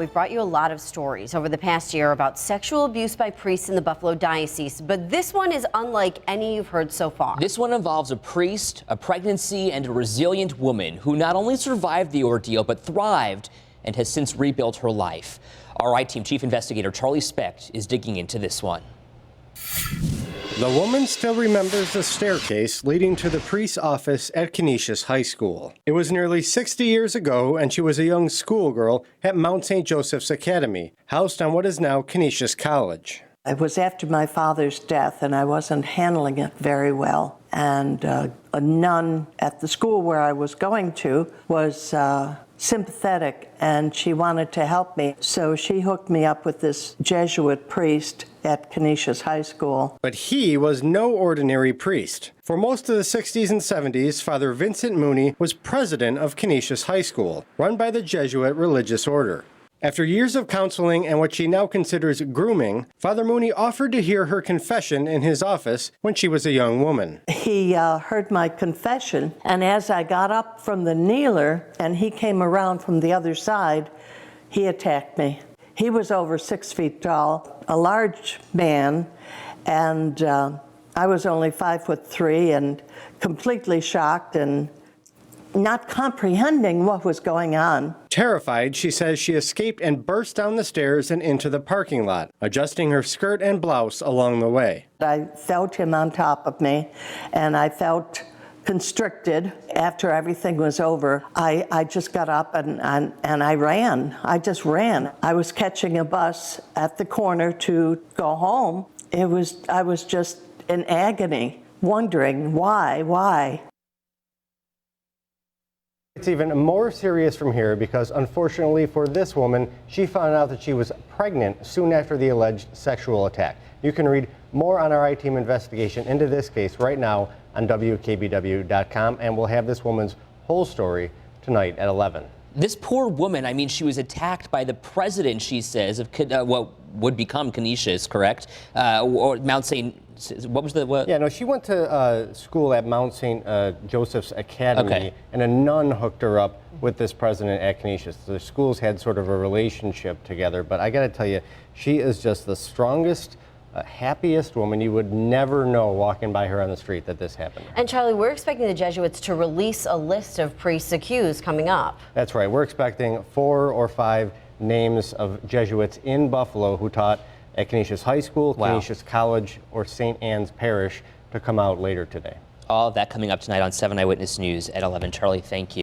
We've brought you a lot of stories over the past year about sexual abuse by priests in the Buffalo Diocese, but this one is unlike any you've heard so far. This one involves a priest, a pregnancy, and a resilient woman who not only survived the ordeal, but thrived and has since rebuilt her life. Our I-Team Chief Investigator Charlie Specht is digging into this one. The woman still remembers the staircase leading to the priest's office at Canisius High School. It was nearly 60 years ago, and she was a young schoolgirl at Mount St. Joseph's Academy, housed on what is now Canisius College. It was after my father's death, and I wasn't handling it very well. And a nun at the school where I was going to was sympathetic, and she wanted to help me. So she hooked me up with this Jesuit priest at Canisius High School. But he was no ordinary priest. For most of the 60s and 70s, Father Vincent Mooney was president of Canisius High School, run by the Jesuit religious order. After years of counseling and what she now considers grooming, Father Mooney offered to hear her confession in his office when she was a young woman. He heard my confession, and as I got up from the kneeler and he came around from the other side, he attacked me. He was over 6 feet tall, a large man, and I was only 5'3" and completely shocked and not comprehending what was going on. Terrified, she says she escaped and burst down the stairs and into the parking lot, adjusting her skirt and blouse along the way. I felt him on top of me, and I felt constricted. After everything was over, I just got up and I ran. I just ran. I was catching a bus at the corner to go home. I was just in agony, wondering why. It's even more serious from here because, unfortunately for this woman, she found out that she was pregnant soon after the alleged sexual attack. You can read more on our I-Team investigation into this case right now on WKBW.com, and we'll have this woman's whole story tonight at 11. This poor woman, I mean, she was attacked by the president, she says, of what would become Canisius, correct? Or Mount St. What was the what? Yeah, no, she went to school at Mount St. Joseph's Academy, okay, and a nun hooked her up with this president at Canisius. The schools had sort of a relationship together, but I got to tell you, she is just the strongest, happiest woman. You would never know walking by her on the street that this happened. And Charlie, we're expecting the Jesuits to release a list of priests accused coming up. That's right. We're expecting 4 or 5 names of Jesuits in Buffalo who taught at Canisius High School, wow, Canisius College, or St. Anne's Parish to come out later today. All of that coming up tonight on 7 Eyewitness News at 11. Charlie, thank you.